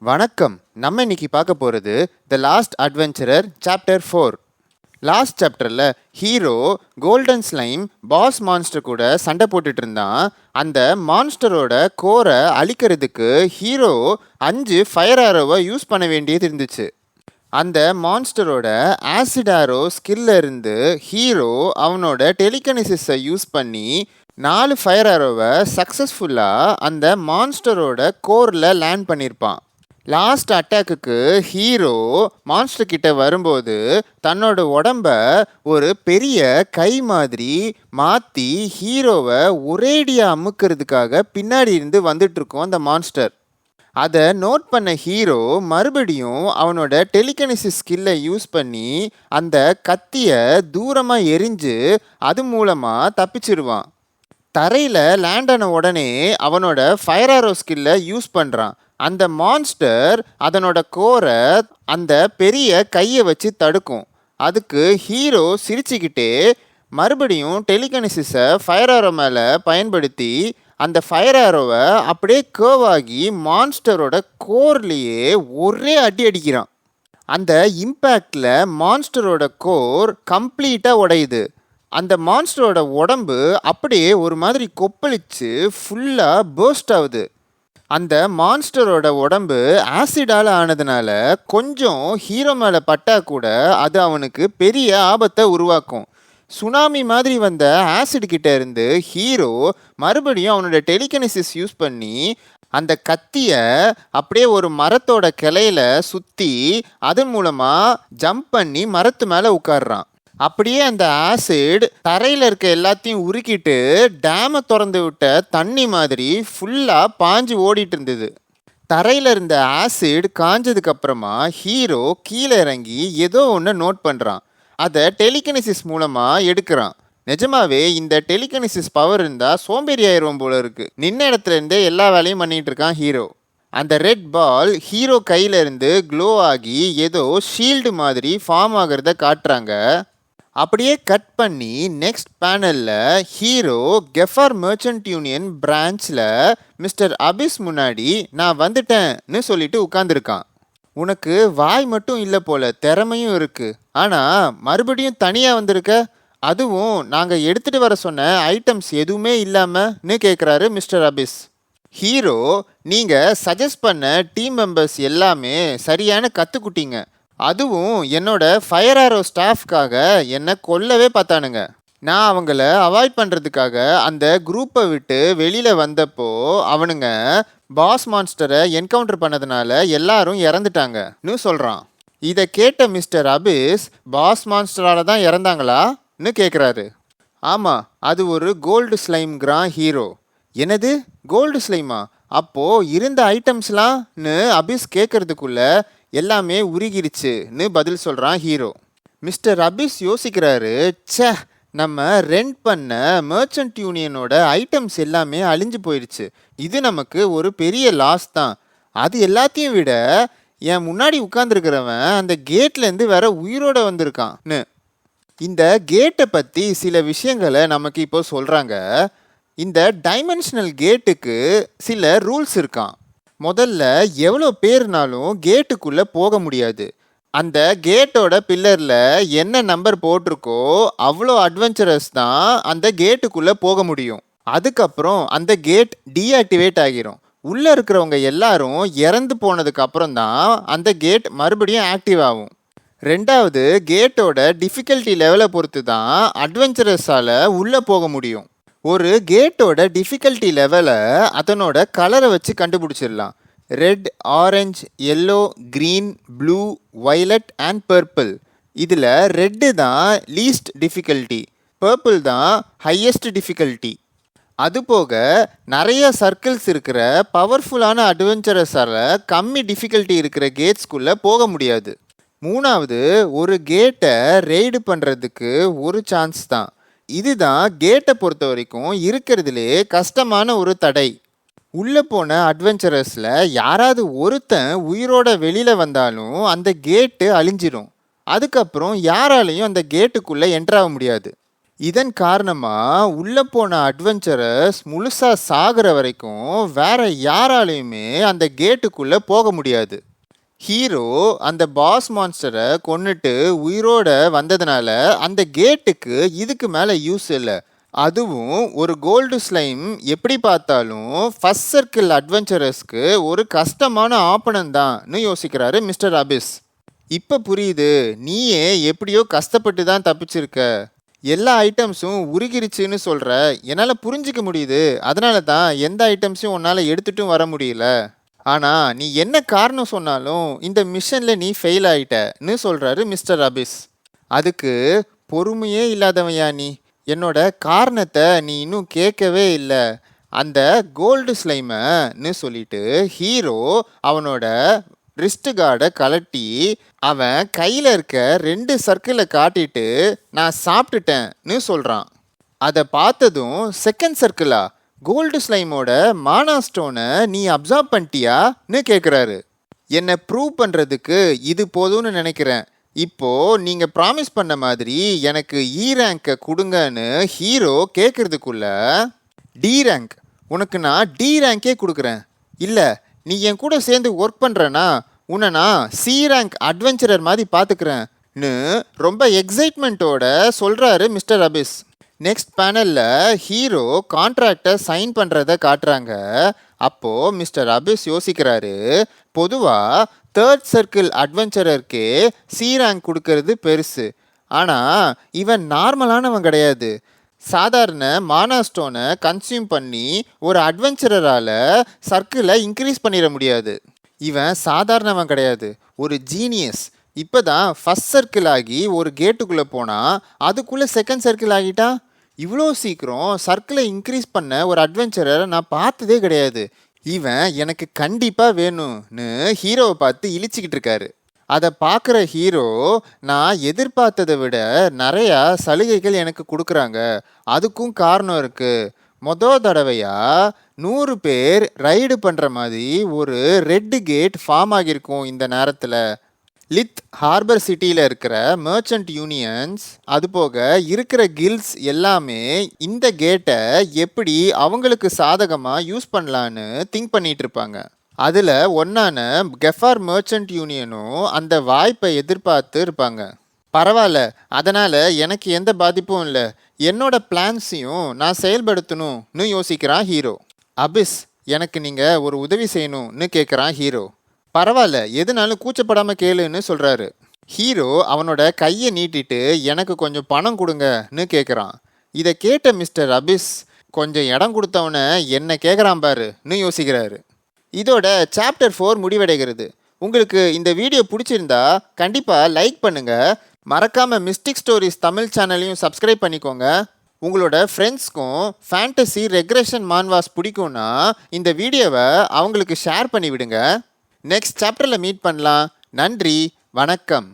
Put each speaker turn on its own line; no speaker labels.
வணக்கம். நம்ம இன்னைக்கு பார்க்க போகிறது the lost adventurer chapter 4. Last சாப்டரில் hero golden slime boss monster கூட சண்டை போட்டுட்டு இருந்தான். அந்த மான்ஸ்டரோட கோரை அழிக்கிறதுக்கு ஹீரோ 5 ஃபயர் ஆரோவை யூஸ் பண்ண வேண்டியது இருந்துச்சு. அந்த மான்ஸ்டரோட ஆசிட் ஆரோ ஸ்கில்ல இருந்து ஹீரோ அவனோட டெலிகனிசிஸை யூஸ் பண்ணி 4 ஃபயர் ஆரோவை சக்ஸஸ்ஃபுல்லாக அந்த மான்ஸ்டரோட கோரில் லேண்ட் பண்ணியிருப்பான். லாஸ்ட் அட்டாக்குக்கு ஹீரோ மான்ஸ்டர் கிட்ட வரும்போது தன்னோட உடம்ப ஒரு பெரிய கை மாதிரி மாற்றி ஹீரோவை ஒரேடியாக அமுக்கிறதுக்காக பின்னாடி இருந்து வந்துட்டு இருக்கும் அந்த மான்ஸ்டர். அதை நோட் பண்ண ஹீரோ மறுபடியும் அவனோட டெலிகனிசிஸ் ஸ்கில்லை யூஸ் பண்ணி அந்த கத்தியை தூரமாக எரிஞ்சு அது மூலமாக தப்பிச்சிருவான். தரையில் லேண்ட் ஆன உடனே அவனோட ஃபயர் ஆரோ ஸ்கில்லை யூஸ் பண்ணுறான். அந்த மான்ஸ்டர் அதனோட கோரை அந்த பெரிய கையை வச்சு தடுக்கும். அதுக்கு ஹீரோ சிரிச்சுக்கிட்டே மறுபடியும் டெலிகனிசிஸை ஃபயர் ஆரோ மேலே பயன்படுத்தி அந்த ஃபயர் ஆரோவை அப்படியே கர்வ் ஆகி மான்ஸ்டரோட கோர்லேயே ஒரே அடி அடிக்கிறான். அந்த இம்பேக்டில் மான்ஸ்டரோட கோர் கம்ப்ளீட்டாக உடையுது. அந்த மான்ஸ்டரோட உடம்பு அப்படியே ஒரு மாதிரி கொப்பளிச்சு ஃபுல்லாக பர்ஸ்ட் ஆகுது. அந்த மான்ஸ்டரோட உடம்பு ஆசிடால் ஆனதுனால கொஞ்சம் ஹீரோ மேலே பட்டா கூட அது அவனுக்கு பெரிய ஆபத்தை உருவாக்கும். சுனாமி மாதிரி வந்த ஆசிட் கிட்ட இருந்து ஹீரோ மறுபடியும் அவனோட டெலிகனிசிஸ் யூஸ் பண்ணி அந்த கத்தியை அப்படியே ஒரு மரத்தோட கிளையில சுற்றி அதன் மூலமாக ஜம்ப் பண்ணி மரத்து மேலே உட்கார்றான். அப்படியே அந்த ஆசிட் தரையில் இருக்க எல்லாத்தையும் உருக்கிட்டு டேமை திறந்து விட்ட தண்ணி மாதிரி ஃபுல்லாக பாஞ்சு ஓடிட்டு இருந்தது. தரையில் இருந்த ஆசிட் காஞ்சதுக்கு அப்புறமா ஹீரோ கீழே இறங்கி ஏதோ ஒன்று நோட் பண்ணுறான். அதை டெலிகனிசிஸ் மூலமாக எடுக்கிறான். நிஜமாவே இந்த டெலிகனிசிஸ் பவர் இருந்தால் சோம்பேறி ஆயிரும் போல இருக்கு. நின்ன இடத்துல இருந்தே எல்லா வேலையும் பண்ணிட்டு இருக்கான் ஹீரோ. அந்த ரெட் பால் ஹீரோ கையில இருந்து க்ளோ ஆகி ஏதோ ஷீல்டு மாதிரி ஃபார்ம் ஆகிறத காட்டுறாங்க. அப்படியே கட் பண்ணி நெக்ஸ்ட் பேனலில் ஹீரோ கெஃபர் மர்ச்சன்ட் யூனியன் பிரான்ச்சில் மிஸ்டர் அபிஸ் முன்னாடி நான் வந்துட்டேன்னு சொல்லிட்டு உட்காந்துருக்கான். உனக்கு வாய் மட்டும் இல்லை போல, திறமையும் இருக்கு. ஆனால் மறுபடியும் தனியாக வந்திருக்க, அதுவும் நாங்கள் எடுத்துகிட்டு வர சொன்ன ஐட்டம்ஸ் எதுவுமே இல்லாமல்னு கேட்குறாரு மிஸ்டர் அபிஸ். ஹீரோ, நீங்கள் சஜஸ்ட் பண்ண டீம் மெம்பர்ஸ் எல்லாமே சரியான கற்றுக்குட்டிங்க. அதுவும் என்னோட ஃபயர் ஆரோ ஸ்டாஃப்காக என்னை கொல்லவே பார்த்தானுங்க. நான் அவங்கள அவாய்ட் பண்ணுறதுக்காக அந்த குரூப்பை விட்டு வெளியில் வந்தப்போ அவனுங்க பாஸ் மான்ஸ்டரை என்கவுண்டர் பண்ணதுனால எல்லாரும் இறந்துட்டாங்கன்னு சொல்கிறான். இதை கேட்ட மிஸ்டர் அபிஸ், பாஸ் மான்ஸ்டரால் தான் இறந்தாங்களான்னு கேட்குறாரு. ஆமாம், அது ஒரு கோல்டு ஸ்லைம்ங்கிறான் ஹீரோ. என்னது கோல்டு ஸ்லைமா? அப்போது இருந்த ஐட்டம்ஸ்லாம்னு அபிஸ் கேட்கறதுக்குள்ள எல்லாமே உருகிருச்சுன்னு பதில் சொல்கிறான் ஹீரோ. மிஸ்டர் அபிஸ் யோசிக்கிறாரு, ச்சே, நம்ம ரெண்ட் பண்ண மர்ச்சன்ட் யூனியனோட ஐட்டம்ஸ் எல்லாமே அழிஞ்சு போயிடுச்சு. இது நமக்கு ஒரு பெரிய லாஸ் தான். அது எல்லாத்தையும் விட என் முன்னாடி உட்கார்ந்துருக்கிறவன் அந்த கேட்லேருந்து வேற உயிரோட வந்திருக்கான்னு. இந்த கேட்டை பற்றி சில விஷயங்களை நமக்கு இப்போ சொல்கிறாங்க. இந்த டைமென்ஷனல் கேட்டுக்கு சில ரூல்ஸ் இருக்கான். முதல்ல எவ்வளோ பேர்னாலும் கேட்டுக்குள்ளே போக முடியாது. அந்த கேட்டோட பில்லரில் என்ன நம்பர் போட்டிருக்கோ அவ்வளோ அட்வென்ச்சரஸ் தான் அந்த கேட்டுக்குள்ளே போக முடியும். அதுக்கப்புறம் அந்த கேட் டீஆக்டிவேட் ஆகிரும். உள்ளே இருக்கிறவங்க எல்லாரும் இறந்து போனதுக்கு அப்புறம் தான் அந்த கேட் மறுபடியும் ஆக்டிவ் ஆகும். ரெண்டாவது, கேட்டோட டிஃபிகல்ட்டி லெவலை பொறுத்து தான் அட்வென்ச்சரஸால் உள்ளே போக முடியும். ஒரு கேட்டோட டிஃபிகல்ட்டி லெவலை அதனோட கலரை வச்சு கண்டுபிடிச்சிடலாம். Red, orange, yellow, green, blue, violet and purple. இதில் ரெட்டு தான் லீஸ்ட் டிஃபிகல்ட்டி, பர்பிள் தான் ஹையஸ்ட் டிஃபிகல்ட்டி. அதுபோக நிறைய சர்க்கிள்ஸ் இருக்கிற பவர்ஃபுல்லான அட்வென்ச்சரஸால் கம்மி டிஃபிகல்ட்டி இருக்கிற கேட்ஸ்குள்ளே போக முடியாது. மூணாவது, ஒரு கேட்டை ரெய்டு பண்ணுறதுக்கு ஒரு சான்ஸ் தான். இதுதான் கேட்டை பொறுத்த வரைக்கும் இருக்கிறதுலே கஷ்டமான ஒரு தடை. உள்ளே போன அட்வென்ச்சரஸில் யாராவது ஒருத்தன் உயிரோட வெளியில் வந்தாலும் அந்த கேட்டு அழிஞ்சிரும். அதுக்கப்புறம் யாராலையும் அந்த கேட்டுக்குள்ளே என்ட்ராக முடியாது. இதன் காரணமா உள்ள போன அட்வென்ச்சரஸ் முழுசா சாகுற வரைக்கும் வேற யாராலையுமே அந்த கேட்டுக்குள்ள போக முடியாது. ஹீரோ அந்த பாஸ் மான்ஸ்டரை கொன்னுட்டு உயிரோட வந்ததுனால அந்த கேட்டுக்கு இதுக்கு மேல யூஸ் இல்லை. அதுவும் ஒரு கோல்டு ஸ்லைம் எப்படி பார்த்தாலும் ஃபர்ஸ்ட் சர்க்கிள் அட்வென்ச்சரஸ்க்கு ஒரு கஷ்டமான ஆப்பனன் தான்னு யோசிக்கிறாரு மிஸ்டர் அபிஸ். இப்போ புரியுது, நீயே எப்படியோ கஷ்டப்பட்டு தான் தப்பிச்சிருக்க. எல்லா ஐட்டம்ஸும் உருகிருச்சுன்னு சொல்கிற, என்னால் புரிஞ்சிக்க முடியுது. அதனால தான் எந்த ஐட்டம்ஸையும் உன்னால் எடுத்துட்டும் வர முடியல. ஆனால் நீ என்ன காரணம் சொன்னாலும் இந்த மிஷனில் நீ ஃபெயில் ஆயிட்டன்னு சொல்கிறாரு மிஸ்டர் அபிஸ். அதுக்கு பொறுமையே இல்லாதவையா நீ? என்னோட காரணத்தை நீ இன்னும் கேட்கவே இல்லை. அந்த கோல்டு ஸ்லைமன்னு சொல்லிட்டு ஹீரோ அவனோட ரிஸ்ட் கார்டை கலட்டி அவன் கையில் இருக்க 2 சர்க்கிளை காட்டிட்டு நான் சாப்பிட்டுட்டேன்னு சொல்கிறான். அதை பார்த்ததும் செகண்ட் சர்க்கிளா, கோல்டு ஸ்லைமோட மானா ஸ்டோனை நீ அப்சார்ப் பண்ணிட்டியான்னு கேட்குறாரு. என்னை ப்ரூவ் பண்ணுறதுக்கு இது போதும்னு நினைக்கிறேன். இப்போ நீங்கள் ப்ராமிஸ் பண்ண மாதிரி எனக்கு இ ரேங்கை கொடுங்கன்னு ஹீரோ கேட்குறதுக்குள்ள, டி ரேங்க்? உனக்கு நான் டி ரேங்கே கொடுக்குறேன். இல்லை, நீ என் கூட சேர்ந்து ஒர்க் பண்ணுறேன்னா உன்னை நான் சி ரேங்க் அட்வென்ச்சரர் மாதிரி பார்த்துக்கிறேன்னு ரொம்ப எக்ஸைட்மெண்ட்டோட சொல்கிறாரு மிஸ்டர் அபிஸ். நெக்ஸ்ட் பேனலில் ஹீரோ கான்ட்ராக்டை சைன் பண்ணுறத காட்டுறாங்க. அப்போது மிஸ்டர் அபிஸ் யோசிக்கிறாரு, பொதுவாக தேர்ட் சர்க்கிள் அட்வென்ச்சரருக்கே சி ரேங்க் கொடுக்கறது பெருசு. ஆனால் இவன் நார்மலானவன் கிடையாது. சாதாரண மானா ஸ்டோனை கன்சியூம் பண்ணி ஒரு அட்வென்ச்சரரால் சர்க்கிளை இன்க்ரீஸ் பண்ணிட முடியாது. இவன் சாதாரணவன் கிடையாது, ஒரு ஜீனியஸ். இப்போ தான் ஃபஸ்ட் சர்க்கிள் ஆகி ஒரு கேட்டுக்குள்ளே போனால் அதுக்குள்ளே செகண்ட் சர்க்கிள் ஆகிட்டா. இவ்வளோ சீக்கிரம் சர்க்கிளை இன்க்ரீஸ் பண்ண ஒரு அட்வென்ச்சரரை நான் பார்த்ததே கிடையாது. இவன் எனக்கு கண்டிப்பாக வேணும்னு ஹீரோவை பார்த்து இழிச்சிக்கிட்டு இருக்காரு. அதை பார்க்குற ஹீரோ, நான் எதிர்பார்த்ததை விட நிறையா சலுகைகள் எனக்கு கொடுக்குறாங்க, அதுக்கும் காரணம் இருக்குது. தடவையாக 100 பேர் ரைடு பண்ணுற மாதிரி ஒரு ரெட் கேட் ஃபார்ம் ஆகியிருக்கும் இந்த நேரத்தில். லித் ஹார்பர் சிட்டியில் இருக்கிற மர்ச்சன்ட் யூனியன்ஸ், அதுபோக இருக்கிற கில்ஸ் எல்லாமே இந்த கேட்டை எப்படி அவங்களுக்கு சாதகமாக யூஸ் பண்ணலான்னு திங்க் பண்ணிட்டு இருப்பாங்க. அதில் ஒன்றான கெஃபார் மர்ச்சன்ட் யூனியனும் அந்த வாய்ப்பை எதிர்பார்த்து இருப்பாங்க. பரவாயில்ல, அதனால் எனக்கு எந்த பாதிப்பும் இல்லை, என்னோட பிளான்ஸையும் நான் செயல்படுத்தணும்னு யோசிக்கிறான் ஹீரோ. அபிஸ், எனக்கு நீங்கள் ஒரு உதவி செய்யணும்னு கேட்குறான் ஹீரோ. பரவாயில்ல, எதுனாலும் கூச்சப்படாமல் கேளுன்னு சொல்கிறாரு. ஹீரோ அவனோட கையை நீட்டிட்டு எனக்கு கொஞ்சம் பணம் கொடுங்கன்னு கேட்குறான். இதை கேட்ட மிஸ்டர் அபிஸ், கொஞ்சம் இடம் கொடுத்தவனை என்ன கேட்குறான் பாருன்னு யோசிக்கிறாரு. இதோட சாப்டர் 4 முடிவடைகிறது. உங்களுக்கு இந்த வீடியோ பிடிச்சிருந்தா கண்டிப்பாக லைக் பண்ணுங்கள். மறக்காமல் மிஸ்டிக் ஸ்டோரிஸ் தமிழ் சேனலையும் சப்ஸ்கிரைப் பண்ணிக்கோங்க. உங்களோட ஃப்ரெண்ட்ஸ்க்கும் ஃபேண்டசி ரெக்ரெஷன் மான்வாஸ் பிடிக்கும்னா இந்த வீடியோவை அவங்களுக்கு ஷேர் பண்ணி விடுங்க. நெக்ஸ்ட் சாப்டரில் மீட் பண்ணலாம். நன்றி, வணக்கம்.